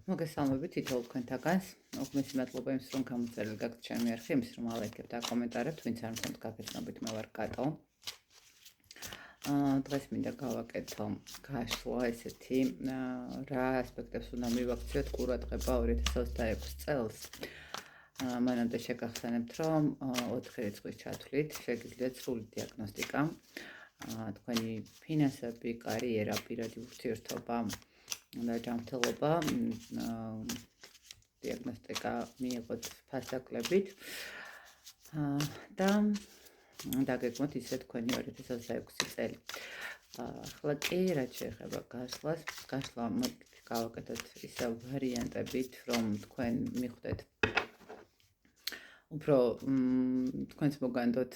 მოგესალმებით თითოეულ თქვენთაგანს. უღმესი მადლობა იმის, რომ გამოწერილი გაქვთ ჩემი არხი, იმის, რომ ალაიქებთ და კომენტარებთ, ვინც არ მქონთ გაგეცნობით, მე ვარ კატო. დღეს მინდა გავაკეთო გაშლა ესეთი რა ასპექტებს უნდა მივაქციოთ ყურადღება 2026 წელს. მანამდე შეგახსენებთ, რომ 4 რიცხვის ჩათვლით შეგიძლიათ სრული დიაგნოსტიკა, თქვენი ფინანსები, კარიერა, პირადი ურთიერთობა და ჯანმრთელობა დიაგნოსტიკა მიიღოთ ფასდაკლებით და დაგეგმოთ ისე თქვენი 2026 წელი. ახლა კი რაც შეეხება გაშლას, გაშლა გავაკეთოთ ისე ვარიანტებით, რომ თქვენ მიხვდეთ უფრო თქვენს მოგანდოთ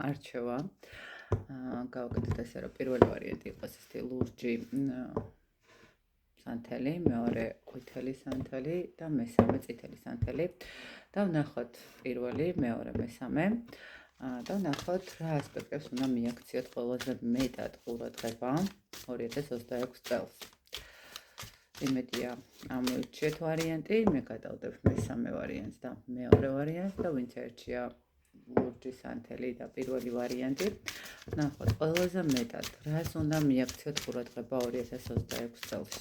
არჩევა. გავაკეთოთ ესე, რომ პირველი ვარიანტი იყოს ესეთი ლურჯი სანთელი, მეორე ყვითელი სანთელი და მესამე წითელი სანთელი. და ვნახოთ პირველი, მეორე, მესამე და ვნახოთ რა ასპექტებს უნდა მიაქციოთ ყველაზე მეტად ყურადღება 2026 წელს. იმედია ამოიჩიეთ ვარიანტი, მე გადავდებ მესამე ვარიანტს და მეორე ვარიანტს და ვინც ერჩია ლურჯი სანთელი და პირველი ვარიანტი. ვნახოთ ყველაზე მეტად რას უნდა მიაქციოთ ყურადღება 2026 წელს.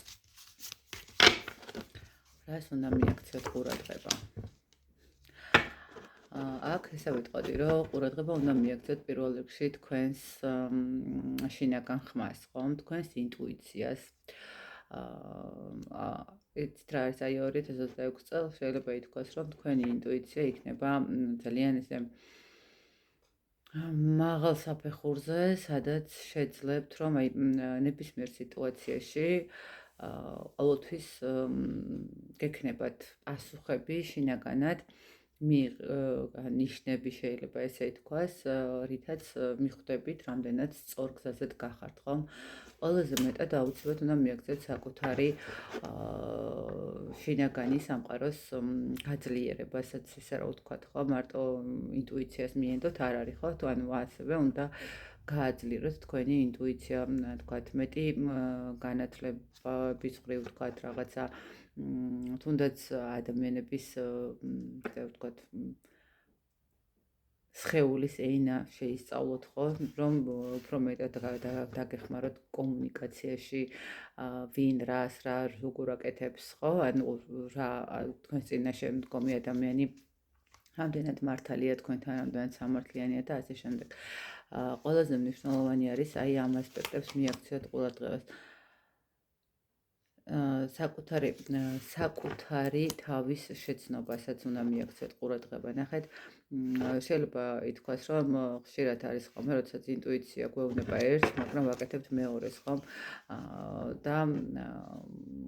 რას უნდა მიაქციოთ ყურადღება? აქ ესე ვიტყოდი, რომ ყურადღება უნდა მიაქციოთ პირველ რიგში თქვენს შინაგან ხმას, ხომ? თქვენს ინტუიციას. იცით რა არის აი 2026 წელს შეიძლება ითქვას, რომ თქვენი ინტუიცია იქნება ძალიან ესე მაღალ საფეხურზე, სადაც შეძლებთ, რომ აი ნებისმიერ სიტუაციაში ყოველთვის გექნებათ პასუხები შინაგანად ნიშნები შეიძლება ესე ითქვას, რითაც მიხვდებით, რამდენად სწორ გზაზეც გახართ, ხომ? ყველაზე მეტად აუცილებლად უნდა მიაქციოთ საკუთარი შინაგანი სამყაროს გაძლიერებასაც, ისე რა ვთქვათ, ხო? მარტო ინტუიციას მიენდოთ არ არის, ხო? თუ ანუ ასევე უნდა გააძლიეროთ თქვენი ინტუიცია, თქვათ, მეტი განათლების მხრივ, თქვათ, რაღაცა თუნდაც ადამიანების, ასე ვთქვათ, სხეულის ენა შეისწავლოთ, ხო, რომ უფრო მეტად დაგეხმაროთ კომუნიკაციაში, ვინ რას რა როგორ აკეთებს, ხო? ანუ რა თქვენს წინაშე მდგომი ადამიანი რამდენად მართალია თქვენთან, რამდენად სამართლიანია და ასე შემდეგ. ყველაზე მნიშვნელოვანი არის აი ამ ასპექტებს მიაქციოთ ყურადღებას. საკუთარი თავის შეცნობასაც უნდა მიაქციოთ ყურადღება. ნახეთ, შეიძლება ითქვას, რომ ხშირად არის ხოლმე, როდესაც ინტუიცია გვეუბნება ერთს, მაგრამ ვაკეთებთ მეორეს, ხომ? და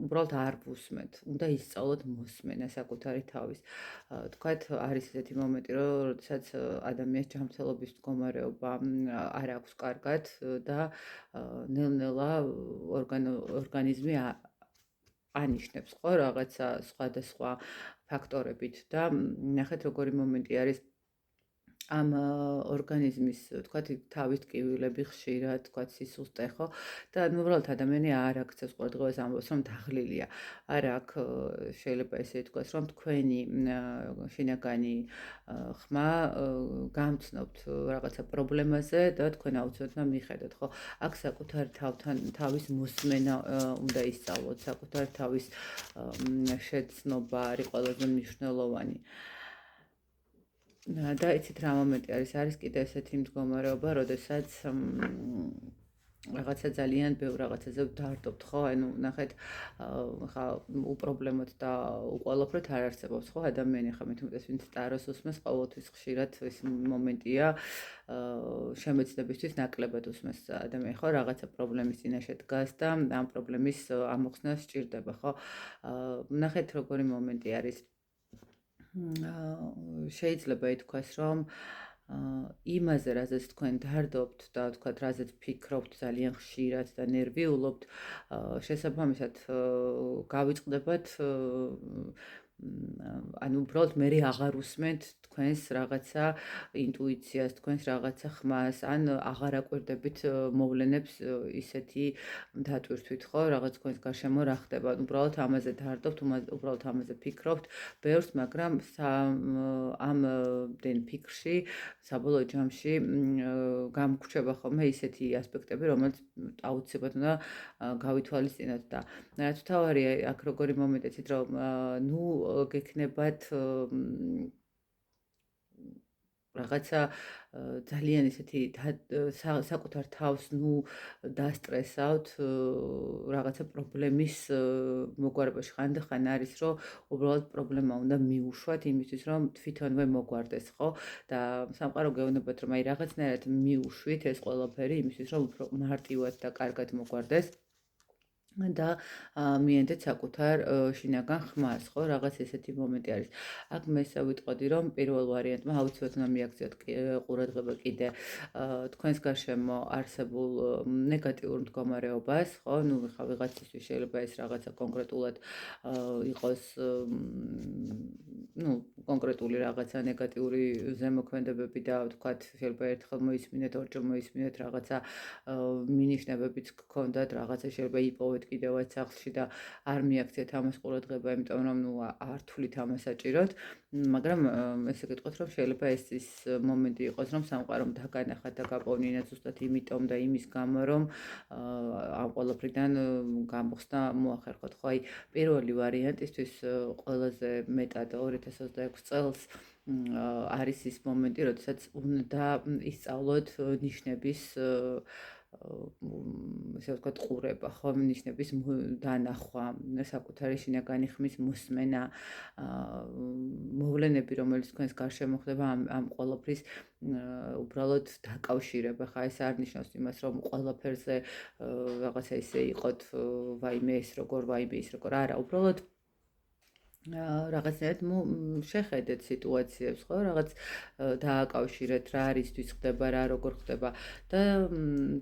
უბრალოდ არ ვუსმენთ. უნდა ისწავლოთ მოსმენა საკუთარი თავის. თქვათ, არის ესეთი მომენტი, როდესაც ადამიანის ჯანმრთელობის მდგომარეობა არ აქვს კარგად და ნელ-ნელა ორგანიზმი ანიშნებს, ხო, რაღაცა სხვადასხვა ფაქტორებით და ნახეთ როგორი მომენტი არის ამ ორგანიზმის, თქვათ, თავის ტკივილები ხშირად, თქვათ, სისუსტე, ხო? და უბრალოდ ადამიანი არ აქცევს ყურადღებას, ამბობს, რომ დაღლილია. არა, აქ შეიძლება ესე ითქვას, რომ თქვენი შინაგანი ხმა გამცნობთ რაღაცა პრობლემაზე და თქვენ აუცილებლად უნდა მიხედოთ, ხო? აქ საკუთარ თავის მოსმენა უნდა ისწავლოთ, საკუთარ თავის შეცნობა არის ყველაზე მნიშვნელოვანი. და იცით რა მომენტი არის კიდე ესეთი მდგომარეობა, როდესაც რაღაცა ძალიან ბევრ რაღაცაზე ვდარდობთ, ხო? ანუ ნახეთ, ხა უპრობლემოდ და უყოლაფრით არ არსებობს, ხო? ადამიანი ხა მეტ-უმეტეს ვინც ტაროს უსმენს, ყოველთვის ხშირად ეს მომენტია, შემეცნებისთვის ნაკლებად უსმენს ადამიანი, ხო? რაღაცა პრობლემის წინაშე დგას და ამ პრობლემის ამოხსნა სჭირდება, ხო? ნახეთ როგორი მომენტი არის. შეიძლება ითქვას, რომ იმაზე, რაზეც თქვენ დარდობთ და თქვათ, რაზეც ფიქრობთ ძალიან ხშირად და ნერვიულობთ, შესაბამისად გავიწყდებათ ანუ უბრალოდ მე აღარ უსმენთ თქვენს რაღაცა ინტუიციას, თქვენს რაღაცა ხმას, ან აღარ აკვირდებით მოვლენებს ისეთი დატვირთვით, ხო, რაღაც თქვენს გარშემო რა ხდება. უბრალოდ ამაზე დარდობთ, უბრალოდ ამაზე ფიქრობთ ბევრს, მაგრამ ამდენ ფიქრში საბოლოო ჯამში გამგვჩება ხოლმე ისეთი ასპექტები, რომელიც აუცილებლად უნდა გავითვალისწინოთ და რაც თავარია აქ როგორი მომენტიც იცით რომ ნუ გექნებათ რაღაცა ძალიან ისეთი საკუთარ თავს ნუ დასტრესავთ რაღაცა პრობლემის მოგვარებაში ხანდახან არის რომ უბრალოდ პრობლემა უნდა მიუშვათ იმისთვის რომ თვითონვე მოგვარდეს ხო და სამყარო გეუბნებათ რომ აი რაღაცნაირად მიუშვით ეს ყველაფერი იმისთვის რომ უფრო მარტივად და კარგად მოგვარდეს და მიენდეთ საკუთარ შინაგან ხმას, ხო, რაღაც ესეთი მომენტი არის. აქ მე ვიტყოდი, რომ პირველ ვარიანტმა აუცილებლად უნდა მიაქციოთ ყურადღება კიდე თქვენს გარშემო არსებულ ნეგატიურ მდგომარეობას, ხო, ნუ ვიღაცისთვის შეიძლება ეს რაღაცა კონკრეტულად იყოს ნუ კონკრეტული რაღაცა ნეგატიური ზემოქმედებები და ვთქვათ, შეიძლება ერთხელ მოისმინეთ, ორჯერ მოისმინეთ რაღაცა მინიშნებებიც გქონდათ, რაღაცა შეიძლება იპოვეთ კიდევაც სახლში და არ მიაქციეთ ამას ყურადღება, იმიტომ რომ ნუ არ თვლით ამას საჭიროდ, მაგრამ ესე გეტყვით, რომ შეიძლება ეს ის მომენტი იყოს, რომ სამყარომ დაგანახათ და გაპოვნინათ ზუსტად იმიტომ და იმის გამო, რომ ამ ყველაფრიდან გამოხსნა მოახერხოთ. ხო, აი პირველი ვარიანტისთვის ყველაზე მეტად 2026 წელს არის ის მომენტი, როდესაც უნდა ისწავლოთ ნიშნების ესე ვთქვათ ყურება, ხო, ნიშნების დანახვა, საკუთარი შინაგანი ხმის მოსმენა, მოვლენები, რომელიც თქვენს გარშემო ხდება, ამ ყველაფრის უბრალოდ დაკავშირება, ხა ეს არ ნიშნავს იმას, რომ ყველაფერზე რაღაცა ისე იყოთ, ვაიმე ეს როგორ, ვაიმე ის როგორ, არა, უბრალოდ რაღაცნაირად შეხედეთ სიტუაციებს, ხო, რაღაც დააკავშირეთ რა არისთვის ხდება, რა როგორ ხდება და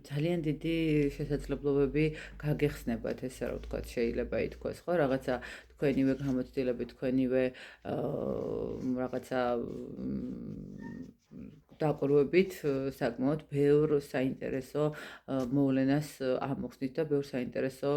ძალიან დიდი შესაძლებლობები გაგეხსნებათ, ესე რომ ვთქვათ, შეიძლება ითქვას, ხო, რაღაცა თქვენივე გამოცდილებით, თქვენივე რაღაცა დაყრუებით საკმაოდ ბევრ საინტერესო მოვლენას ამოხსნით და ბევრ საინტერესო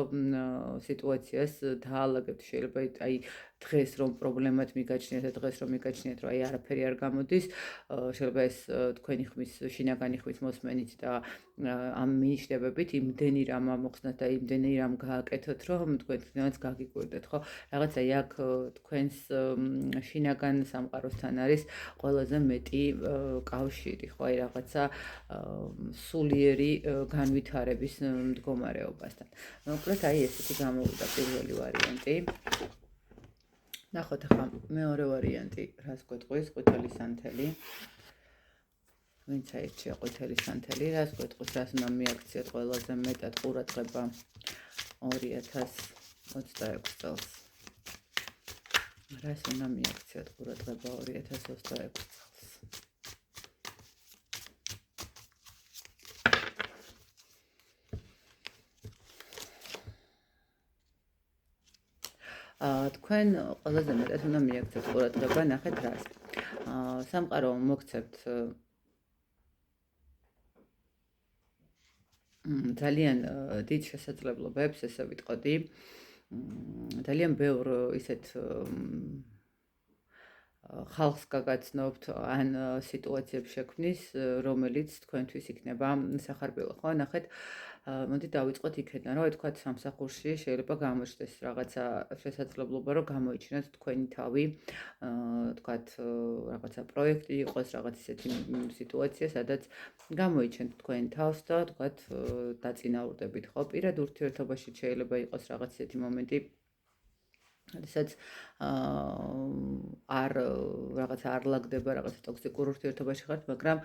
სიტუაციას დაალაგებთ. შეიძლება აი დღეს რომ პრობლემად მიგაჩნიათ და დღეს რომ მიგაჩნიათ რომ აი არაფერი არ გამოდის, შეიძლება ეს თქვენი ხმის შინაგანი ხმის მოსმენით და ამ მინიშნებებით იმდენი რამ ამოხსნათ და იმდენი რამ გააკეთოთ, რომ თქვენ თვითონაც გაგიკვირდეთ, ხო? რაღაცა აქ თქვენს შინაგან სამყაროსთან არის ყველაზე მეტი კავშირი, ხო, აი რაღაცა სულიერი განვითარების მდგომარეობასთან. მოკლედ აი ესეთი გამოვიდა პირველი ვარიანტი. ნახოთ ახლა მეორე ვარიანტი, რას გვეტყვის, ყვითელი სანთელი. ვინც აირჩია ყვითელი სანთელი, რას გვეტყვის, რას უნდა მიაქციოთ ყველაზე მეტად ყურადღება 2026 წელს. რას უნდა მიაქციოთ ყურადღება 2026 წელს. თქვენ ყველაზე მეტად უნდა მიაქციოთ ყურადღება, ნახეთ რას. სამყარო მოგცემთ ძალიან დიდ შესაძლებლობებს, ესე ვიტყოდი. ძალიან ბევრ ისეთ ხალხს გაგაცნობთ ან სიტუაციებს შექმნის, რომელიც თქვენთვის იქნება სახარბილო, ხო? ნახეთ, მოდით დავიწყოთ იქედან, რომ თქვათ სამსახურში შეიძლება გამოჩნდეს რაღაცა შესაძლებლობა, რომ გამოიჩინოთ თქვენი თავი, თქვათ რაღაცა პროექტი იყოს, რაღაც ისეთი სიტუაცია, სადაც გამოიჩენთ თქვენ თავს და თქვათ დაწინაურდებით, ხო? პირად ურთიერთობაში შეიძლება იყოს რაღაც ისეთი მომენტი, როდესაც არ ლაგდება რაღაცა ტოქსიკურ ურთიერთობაში ხართ, მაგრამ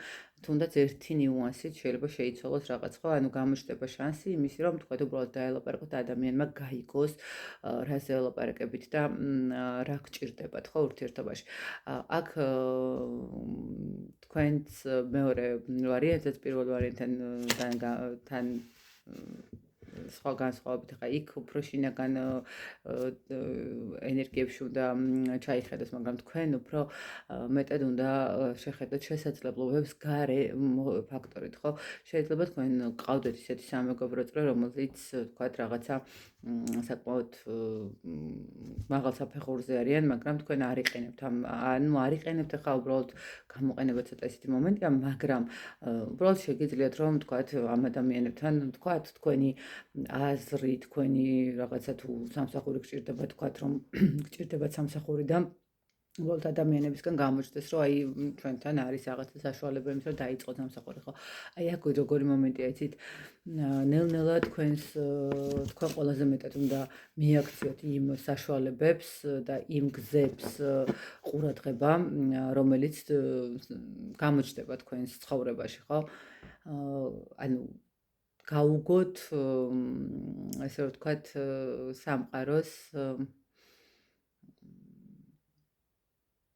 თუნდაც ერთი ნიუანსით შეიძლება შეიცვალოს რაღაც, ხო? ანუ გამოჩნდება შანსი იმისი, რომ თქვათ უბრალოდ დაელაპარაკოთ ადამიანმა გაიგოს, რას ელაპარაკებით და რა გჭირდებათ, ხო, ურთიერთობაში. აქ თქვენს მეორე ვარიანტს, პირველ ვარიანტთან სხვა განსხვავებით ხა იქ უფრო შინაგან ენერგიებში უნდა ჩაიხედოს, მაგრამ თქვენ უფრო მეტად უნდა შეხედოთ შესაძლებლობებს გარე ფაქტორით, ხო? შეიძლება თქვენ გყავდეთ ისეთი სამეგობრო წრე, რომელიც თქვათ რაღაცა საკმაოდ მაღალ საფეხურზე არიან, მაგრამ თქვენ არ იყენებთ ანუ არ იყენებთ ხა უბრალოდ გამოყენება ცოტა ისეთი მომენტია, მაგრამ უბრალოდ შეგიძლიათ რომ თქვათ ამ ადამიანებთან თქვათ თქვენი აზრი, თქვენი რაღაცა თუ სამსახური გჭირდება, თქვათ რომ გჭირდებათ სამსახური და უბრალოდ ადამიანებისგან გამოჩნდეს, რომ აი ჩვენთან არის რაღაცა საშუალება იმის, რომ დაიწყოთ სამსახური, ხო? აი აქ როგორი მომენტია, იცით? ნელ-ნელა თქვენ ყველაზე მეტად უნდა მიაქციოთ იმ საშუალებებს და იმ გზებს ყურადღება, რომელიც გამოჩნდება თქვენს ცხოვრებაში, ხო? ანუ გაუგოთ ესე რომ ვთქვათ სამყაროს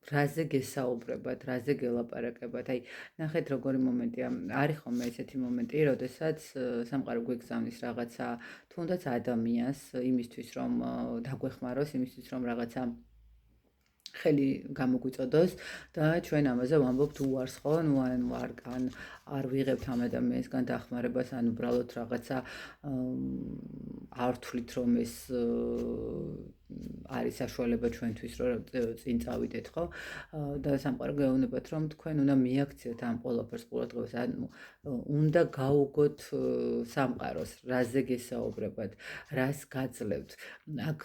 რაზე გესაუბრებათ, რაზე გელაპარაკებათ. აი, ნახეთ როგორი მომენტია. არის ხოლმე ესეთი მომენტი, როდესაც სამყარო გვეგზავნის რაღაცა, თუნდაც ადამიანს იმისთვის, რომ დაგვეხმაროს, იმისთვის, რომ რაღაცა ხელი გამოგვიწოდოს და ჩვენ ამაზე ვამბობთ უარს, ხო? ნუ არ ვიღებთ ამ ადამიანისგან დახმარებას, ან უბრალოდ რაღაცა არ ვთვლით, რომ ეს არის საშუალება ჩვენთვის, რომ წინ წავიდეთ, ხო? და სამყარო გეუბნებათ, რომ თქვენ უნდა მიაქციოთ ამ ყველაფერს ყურადღებას, ანუ უნდა გაუგოთ სამყაროს, რაზე გესაუბრებათ, რას გაძლევთ. აქ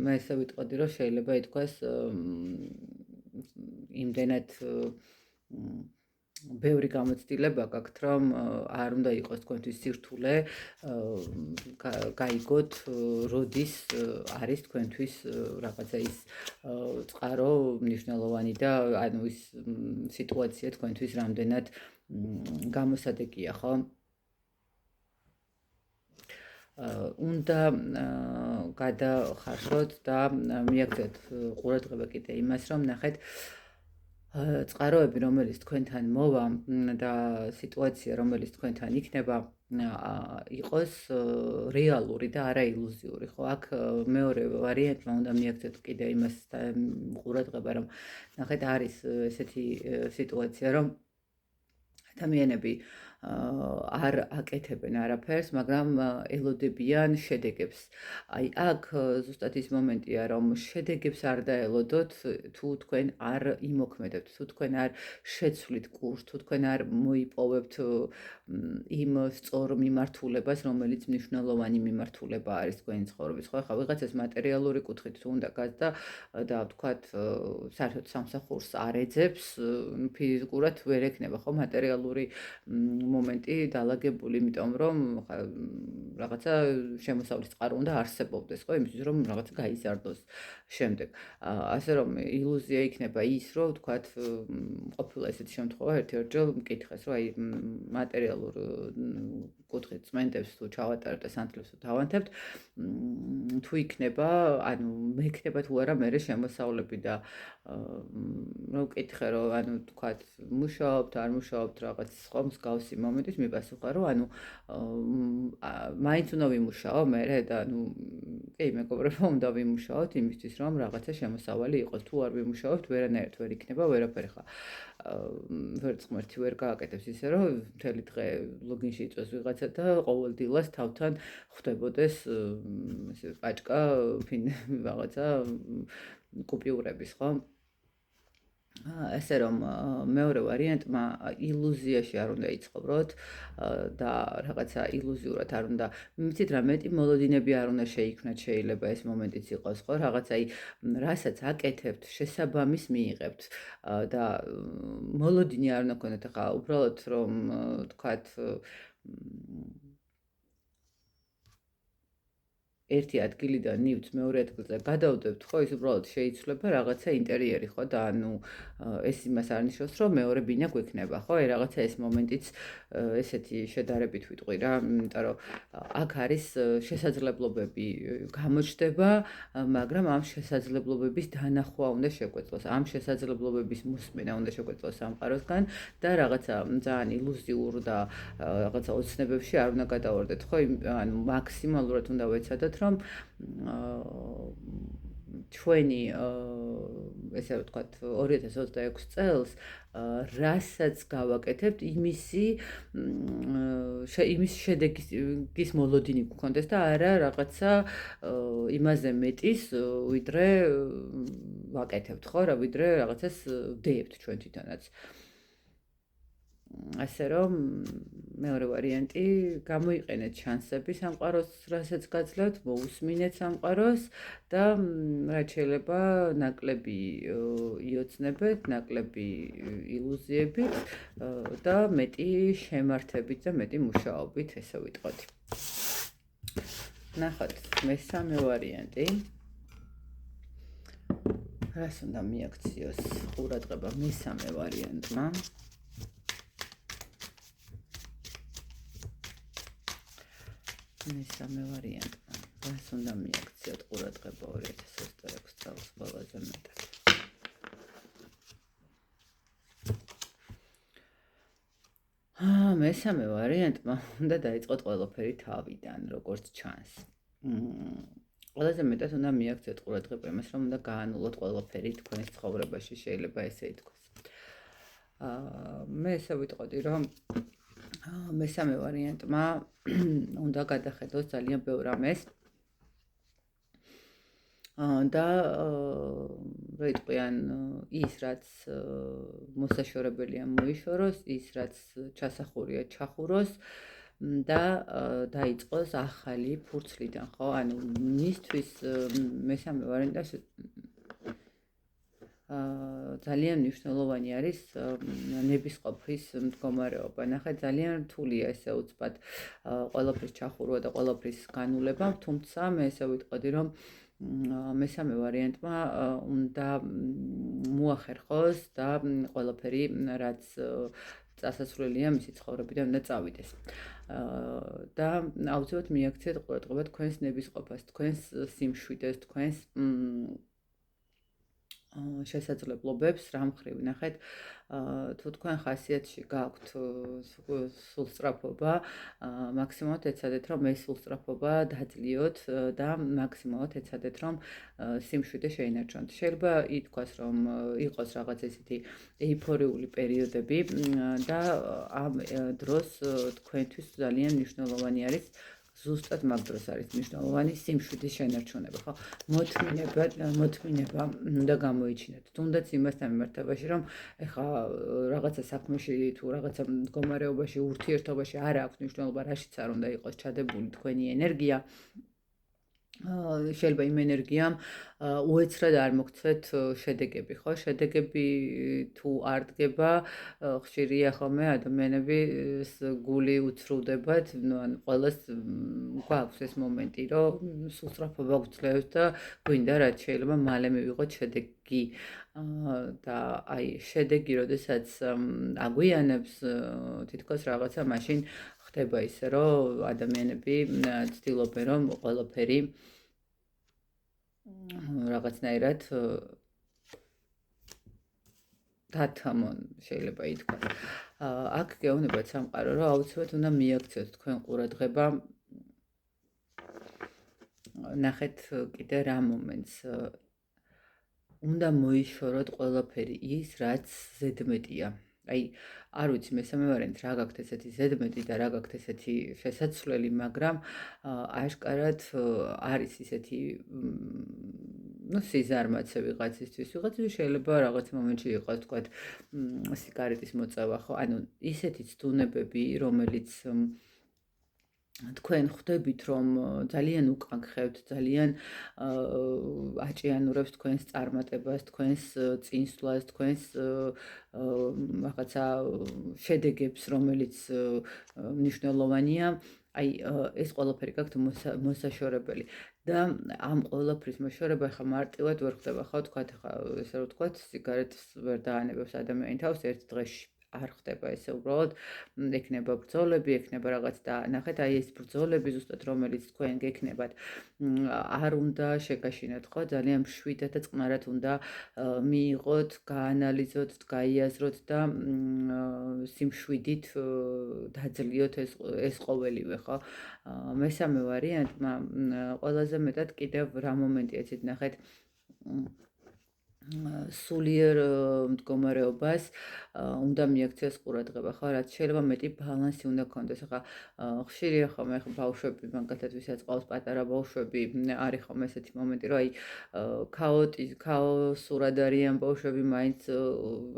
მე ესე ვიტყოდი, რომ შეიძლება ითქვას იმდენად ბევრი გამოცდილება გაქვთ, რომ არ უნდა იყოს თქვენთვის სირთულე გაიგოთ, როდის არის თქვენთვის რაღაცა ის წყარო მნიშვნელოვანი და ანუ ის სიტუაცია თქვენთვის რამდენად გამოსადეგია, ხო? უნდა გადახარშოთ და მიაქციოთ ყურადღება კიდე იმას, რომ ნახეთ წყაროები, რომელიც თქვენთან მოვა და სიტუაცია, რომელიც თქვენთან იქნება, იყოს რეალური და არა ილუზიური, ხო? აქ მეორე ვარიანტმა უნდა მიაქციოთ კიდე იმას ყურადღება, რომ ნახეთ არის ესეთი სიტუაცია, რომ ადამიანები არ აკეთებენ არაფერს, მაგრამ ელოდებიან შედეგებს. აი აქ ზუსტად ის მომენტია, რომ შედეგებს არ დაელოდოთ, თუ თქვენ არ იმოქმედებთ, თუ თქვენ არ შეცვლით კურსს, თუ თქვენ არ მოიპოვებთ იმ სწორ მიმართულებას, რომელიც მნიშვნელოვანი მიმართულება არის თქვენი ცხოვრების, ხო? ხა ვიღაცას მატერიალური კუთხით თუ უნდა გაზდა და ვთქვათ, საერთოდ სამსახურს არ ეძებს, ფიზიკურად ვერ ექნება, ხო, მატერიალური მომენტი დალაგებული, იმიტომ რომ რაღაცა შემოსავლის წყარო უნდა არსებობდეს, ხო, იმისთვის რომ რაღაცა გაიზარდოს შემდეგ. ასე რომ ილუზია იქნება ის, რომ ვთქვათ, ყოფილა ესეთი შემთხვევა ერთ-ერთჯერ მკითხეს, რომ აი მატერიალურ კუთხით წმენდებს თუ ჩავატარებთ და სანთლებს თუ დავანთებთ, თუ იქნება, ანუ მექნება თუ არა მერე შემოსავლები და რომ ვკითხე, რომ ანუ ვთქვათ, მუშაობთ, არ მუშაობთ რაღაც სხვა მსგავსი მომენტის მიპასუხა, რომ ანუ მაინც უნდა ვიმუშაო მერე და ანუ კი, მეგობრებო, უნდა ვიმუშაოთ იმისთვის, რომ რაღაცა შემოსავალი იყოს. თუ არ ვიმუშაობთ, ვერანაირად ვერ იქნება, ვერაფერი ხა ვერც ღმერთი ვერ გააკეთებს ისე, რომ მთელი დღე ლოგინში იწვევს ვიღაცა და ყოველ დილას თავთან ხვდებოდეს ესე პაჭკა რაღაცა კუპიურების, ხო? ესე რომ მეორე ვარიანტმა ილუზიაში არ უნდა იცხოვროთ და რაღაცა ილუზიურად არ უნდა მიცით რა მეტი მოლოდინები არ უნდა შეიქმნათ, შეიძლება ეს მომენტიც იყოს, ხო? რაღაცა რასაც აკეთებთ, შესაბამის მიიღებთ და მოლოდინი არ უნდა გქონდეთ, ხა უბრალოდ რომ თქვათ ერთი ადგილიდან ნივთს მეორე ადგილზე გადავდებთ, ხო, ის უბრალოდ შეიცვლება რაღაცა ინტერიერი, ხო და ეს იმას არ ნიშნავს, რომ მეორე ბინა გვექნება, ხო? რაღაცა ეს მომენტიც ესეთი შედარებით ვიტყვი რა, იმიტომ რომ აქ არის შესაძლებლობები გამოჩნდება, მაგრამ ამ შესაძლებლობების დანახვა უნდა შეგვეძლოს, ამ შესაძლებლობების მოსმენა უნდა შეგვეძლოს სამყაროსგან და რაღაცა ძალიან ილუზიურ და რაღაცა ოცნებებში არ უნდა გადავარდეთ, ხო? ანუ მაქსიმალურად უნდა ვეცადოთ, რომ ჩვენი ესე ვთქვათ 2026 წელს რასაც გავაკეთებთ იმის შედეგის მოლოდინი გქონდეს და არა რაღაცა იმაზე მეტის ვიდრე ვაკეთებთ ხო რა ვიდრე რაღაცას ვდებთ ჩვენ თვითონაც ასე რომ მეორე ვარიანტი გამოიყენეთ შანსები სამყაროს რასაც გაძლევთ მოусმინეთ სამყაროს და რაც შეიძლება ნაკლები იოცნებით ნაკლები ილუზიებით და მეტი შემართებით და მეტი მუშაობით ესე ვიტყოდი ნახოთ მესამე ვარიანტი რას უნდა მიაქციოს ყურადღება მესამე ვარიანტმა მესამე ვარიანტმა რას უნდა მიაქციოთ ყურადღება 2026 წელს ყველაზე მეტად მესამე ვარიანტმა უნდა დაიწყოთ ყველაფერი თავიდან როგორც ჩანს ყველაზე მეტად უნდა მიაქციოთ ყურადღება იმას რომ უნდა გაანულოთ ყველაფერი თქვენს ცხოვრებაში შეიძლება ესე ითქვას მე ესე ვიტყოდი რომ მესამე ვარიანტმა უნდა გადახედოს ძალიან ბევრ რამეს და რა იტყვიან ის რაც მოსაშორებელია მოიშოროს ის რაც ჩასახურია ჩახუროს და დაიწყოს ახალი ფურცლიდან ხო ანუ მისთვის მესამე ვარიანტი ძალიან მნიშვნელოვანი არის ნებისყოფის მდგომარეობა. ნახე ძალიან რთულია ესე უცბად ყველაფრის ჩახურვა და ყველაფრის განულება, თუმცა მე ესე ვიტყოდი რომ მესამე ვარიანტმა უნდა მოახერხოს და ყველაფერი რაც წასასვლელია მისი ცხოვრებიდან უნდა წავიდეს. და აუცილებლად მიაქციეთ ყურადღება თქვენს ნებისყოფას, თქვენს სიმშვიდეს, თქვენს შესაძლებლობებს რა მხრივ ნახეთ თუ თქვენ ხასიათში გაქვთ სულსწრაფობა მაქსიმალურად ეცადეთ რომ ეს სულსწრაფობა დაძლიოთ და მაქსიმალურად ეცადეთ რომ სიმშვიდე შეინარჩუნოთ შეიძლება ითქვას რომ იყოს რაღაც ესეთი ეიფორიული პერიოდები და ამ დროს თქვენთვის ძალიან მნიშვნელოვანი არის ზუსტად მაგ დროს არის მნიშვნელოვანი სიმშვიდის შენარჩუნება, ხო? მოთმინება უნდა გამოიჩინოთ. თუნდაც იმასთან მიმართებაში, რომ ეხა რაღაცა საქმეში თუ რაღაცა მდგომარეობაში, ურთიერთობაში არ აქვს მნიშვნელობა, რაშიც არ უნდა იყოს ჩადებული თქვენი ენერგია. შეიძლება იმ ენერგიამ უეცრად არ მოგცეთ შედეგები, ხო? შედეგები თუ არ დგება, ხშირია ხოლმე ადამიანების გული უცრუვდებათ, ანუ ყველას გვაქვს ეს მომენტი, რომ სულსწრაფობა გვძლევს და გვინდა რაც შეიძლება მალე მივიღოთ შედეგი. და აი შედეგი, როდესაც აგვიანებს თითქოს რაღაცა მაშინ ხდება ისე, რომ ადამიანები ცდილობენ, რომ ყველაფერი რაღაცნაირად დათამონ შეიძლება ითქვას. აქ გეუბნებათ სამყარო, რომ აუცილებლად უნდა მიაქციოთ თქვენ ყურადღება. ნახეთ კიდე რა მომენტს უნდა მოიშოროთ ყველაფერი ის, რაც ზედმეტია. აი, არ ვიცი მესამე ვარიანტი რა გაქვთ ესეთი ზედმეტი და რა გაქვთ ესეთი შესაძლებელი, მაგრამ აშკარად არის ისეთი სიზარმაცე ვიღაცისთვის შეიძლება რაღაც მომენტში იყოს თქვა სიგარეტის მოწევა, ხო? ანუ ისეთი ცდუნებები, რომელიც თქვენ ხვდებით რომ ძალიან უკანხევთ, ძალიან აჭიანურებს თქვენს წარმატებას, თქვენს წინსვლას, თქვენს რაღაცა შედეგებს, რომელიც მნიშვნელოვანია. აი ეს ყველაფერი გაქვთ მოსაშორებელი და ამ ყველაფრის მოშორება ხა მარტივად ვერ ხდება ხო თქვათ ხა ესე რომ თქვათ სიგარეტს ვერ დაანებებს ადამიანი თავს ერთ დღეში არ ხდება ესე უბრალოდ ექნება ბრძოლები, ექნება რაღაც და ნახეთ აი ეს ბრძოლები ზუსტად რომელიც თქვენ გექნებათ არ უნდა შეგაშინოთ ხო ძალიან მშვიდად და წყნარად უნდა მიიღოთ, გაანალიზოთ, გაიაზროთ და სიმშვიდით დაძლიოთ ეს ყოველივე ხო მესამე ვარიანტმა ყველაზე მეტად კიდევ რა მომენტია იცით ნახეთ სულიერ მდგომარეობას უნდა მიაქციოს ყურადღება ხო რაც შეიძლება მეტი ბალანსი უნდა გქონდეს ახლა ხშირია ხომ ახლა ბავშვები მაგალითად ვისაც ყავს პატარა ბავშვები არის ხომ ესეთი მომენტი რომ აი ქაოსურად არიან ბავშვები მაინც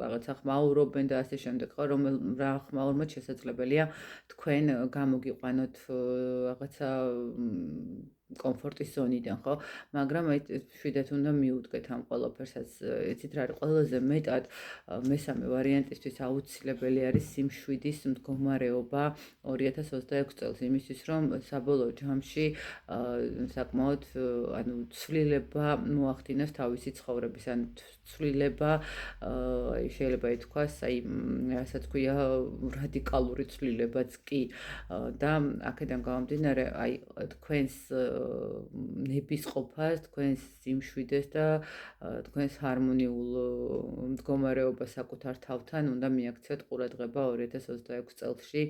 რაღაცა ხმაურობენ და ასე შემდეგ ხო რომ რა ხმაურმაც შესაძლებელია თქვენ გამოგიყვანოთ რაღაცა კომფორტის ზონიდან ხო მაგრამ აი შვიდათ უნდა მიუდგეთ ამ ყველაფერსაც იცით რა არის ყველაზე მეტად მესამე ვარიანტისთვის აუცილებელი არის სიმშვიდის მდგომარეობა 2026 წელს იმისთვის რომ საბოლოო ჯამში საკმაოდ ანუ ცვლილება მოახდინოს თავისი ცხოვრების ან ცვლილება შეიძლება ითქვას აი რასაც ქვია რადიკალური ცვლილებაც კი და აქედან გამომდინარე აი თქვენს ნებისყოფას, თქვენს სიმშვიდეს და თქვენს ჰარმონიულ მდგომარეობას საკუთარ თავთან უნდა მიაქციოთ ყურადღება 2026 წელსში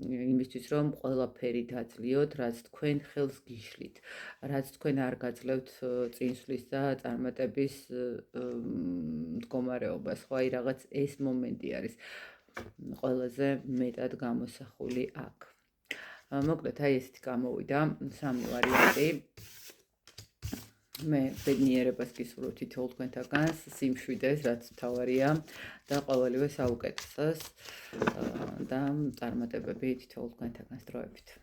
იმისთვის რომ ყველაფერი დაძლიოთ, რაც თქვენ ხელს გიშლით, რაც თქვენ არ გაძლევთ წინსვლის და წარმატების მდგომარეობას, ხო აი რაღაც ეს მომენტი არის ყველაზე მეტად გამოსახული აქ. მოკლედ აი ესეთი გამოვიდა სამი ვარიანტი მე ბედნიერებას გისურვებ თითოეულ თქვენთაგანს სიმშვიდეს რაც მთავარია და ყოველივე საუკეთესოს და წარმატებები თითოეულ თქვენთაგანს დროებით